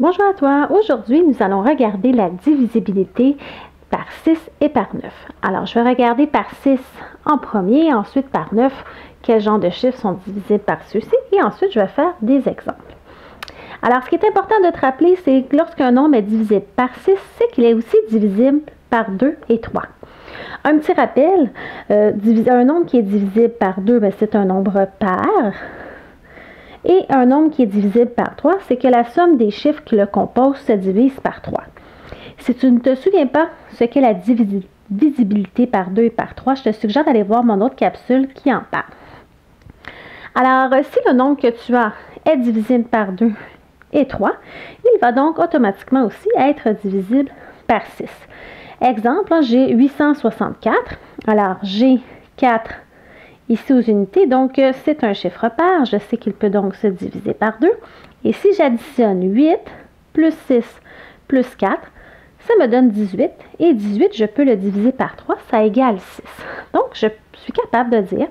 Bonjour à toi. Aujourd'hui, nous allons regarder la divisibilité par 6 et par 9. Alors, je vais regarder par 6 en premier, ensuite par 9, quel genre de chiffres sont divisibles par ceux-ci, et ensuite, je vais faire des exemples. Alors, ce qui est important de te rappeler, c'est que lorsqu'un nombre est divisible par 6, c'est qu'il est aussi divisible par 2 et 3. Un petit rappel, un nombre qui est divisible par 2, c'est un nombre pair. Et un nombre qui est divisible par 3, c'est que la somme des chiffres qui le composent se divise par 3. Si tu ne te souviens pas ce qu'est la divisibilité par 2 et par 3, je te suggère d'aller voir mon autre capsule qui en parle. Alors, si le nombre que tu as est divisible par 2 et 3, il va donc automatiquement aussi être divisible par 6. Exemple, j'ai 864. Alors, j'ai 4 ici aux unités, donc c'est un chiffre pair. Je sais qu'il peut donc se diviser par 2. Et si j'additionne 8 plus 6 plus 4, ça me donne 18. Et 18, je peux le diviser par 3, ça égale 6. Donc, je suis capable de dire,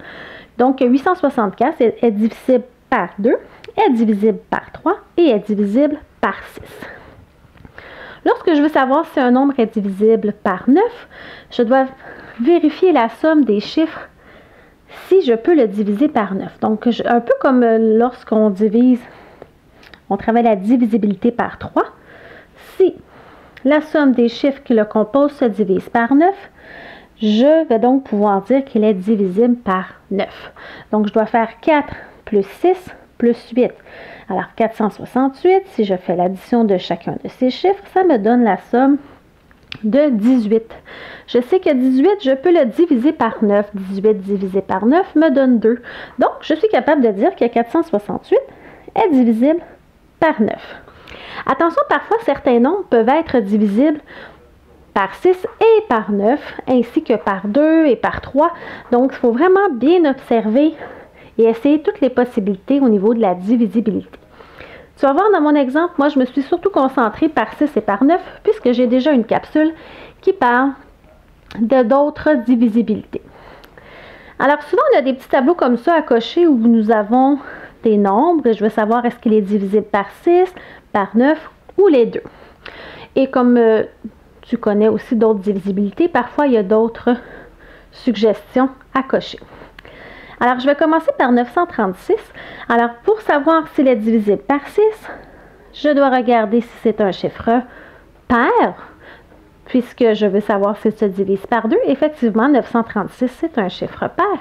donc 864 est divisible par 2, est divisible par 3 et est divisible par 6. Lorsque je veux savoir si un nombre est divisible par 9, je dois vérifier la somme des chiffres si je peux le diviser par 9. Donc, un peu comme lorsqu'on divise, on travaille la divisibilité par 3. Si la somme des chiffres qui le composent se divise par 9, je vais donc pouvoir dire qu'il est divisible par 9. Donc, je dois faire 4 plus 6 plus 8. Alors, 468, si je fais l'addition de chacun de ces chiffres, ça me donne la somme de 18. Je sais que 18, je peux le diviser par 9. 18 divisé par 9 me donne 2. Donc, je suis capable de dire que 468 est divisible par 9. Attention, parfois, certains nombres peuvent être divisibles par 6 et par 9, ainsi que par 2 et par 3. Donc, il faut vraiment bien observer et essayer toutes les possibilités au niveau de la divisibilité. Tu vas voir dans mon exemple, moi je me suis surtout concentrée par 6 et par 9 puisque j'ai déjà une capsule qui parle de d'autres divisibilités. Alors souvent on a des petits tableaux comme ça à cocher où nous avons des nombres et je veux savoir est-ce qu'il est divisible par 6, par 9 ou les deux. Et comme tu connais aussi d'autres divisibilités, parfois il y a d'autres suggestions à cocher. Alors, je vais commencer par 936. Alors, pour savoir s'il est divisible par 6, je dois regarder si c'est un chiffre pair, puisque je veux savoir s'il se divise par 2. Effectivement, 936, c'est un chiffre pair.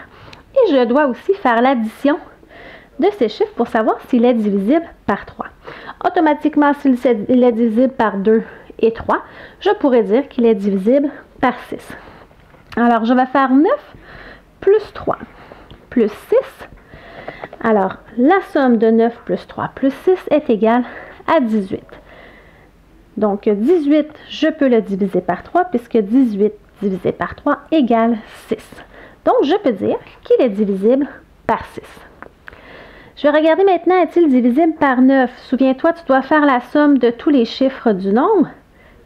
Et je dois aussi faire l'addition de ces chiffres pour savoir s'il est divisible par 3. Automatiquement, s'il est divisible par 2 et 3, je pourrais dire qu'il est divisible par 6. Alors, je vais faire 9 plus 3. Plus 6. Alors, la somme de 9 plus 3 plus 6 est égale à 18. Donc, 18, je peux le diviser par 3 puisque 18 divisé par 3 égale 6. Donc, je peux dire qu'il est divisible par 6. Je vais regarder maintenant, est-il divisible par 9? Souviens-toi, tu dois faire la somme de tous les chiffres du nombre.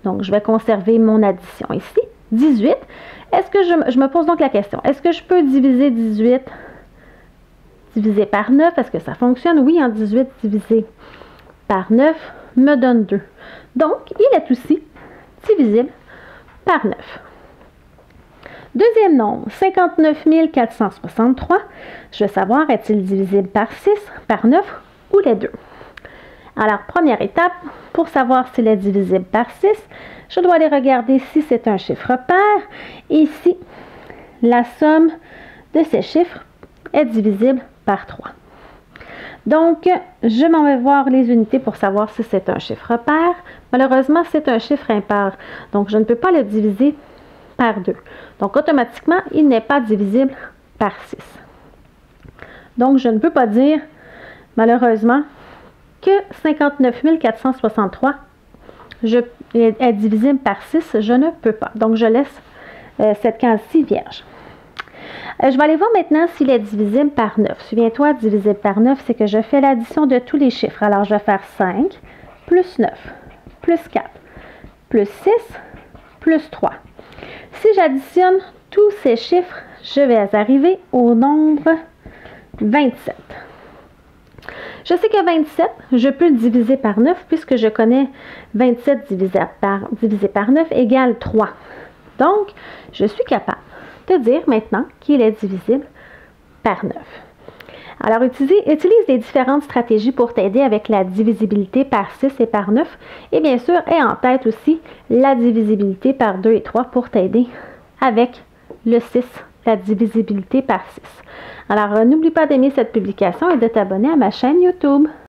Donc, je vais conserver mon addition ici. 18. Est-ce que je me pose donc la question, est-ce que je peux diviser 18 divisé par 9, est-ce que ça fonctionne? Oui, en 18 divisé par 9 me donne 2. Donc, il est aussi divisible par 9. Deuxième nombre, 59 463. Je veux savoir, est-il divisible par 6, par 9 ou les deux? Alors, première étape, pour savoir s'il est divisible par 6, je dois aller regarder si c'est un chiffre pair. Et ici, la somme de ces chiffres est divisible par 3. Donc, je m'en vais voir les unités pour savoir si c'est un chiffre pair. Malheureusement, c'est un chiffre impair. Donc, je ne peux pas le diviser par 2. Donc, automatiquement, il n'est pas divisible par 6. Donc, je ne peux pas dire, malheureusement, que 59 463 est divisible par 6. Je ne peux pas. Donc, je laisse cette case-ci vierge. Je vais aller voir maintenant s'il est divisible par 9. Souviens-toi, divisible par 9, c'est que je fais l'addition de tous les chiffres. Alors, je vais faire 5 plus 9 plus 4 plus 6 plus 3. Si j'additionne tous ces chiffres, je vais arriver au nombre 27. Je sais que 27, je peux le diviser par 9 puisque je connais 27 divisé par 9 égale 3. Donc, je suis capable de dire maintenant qu'il est divisible par 9. Alors, utilise les différentes stratégies pour t'aider avec la divisibilité par 6 et par 9. Et bien sûr, aie en tête aussi la divisibilité par 2 et 3 pour t'aider avec le 6, la divisibilité par 6. Alors, n'oublie pas d'aimer cette publication et de t'abonner à ma chaîne YouTube.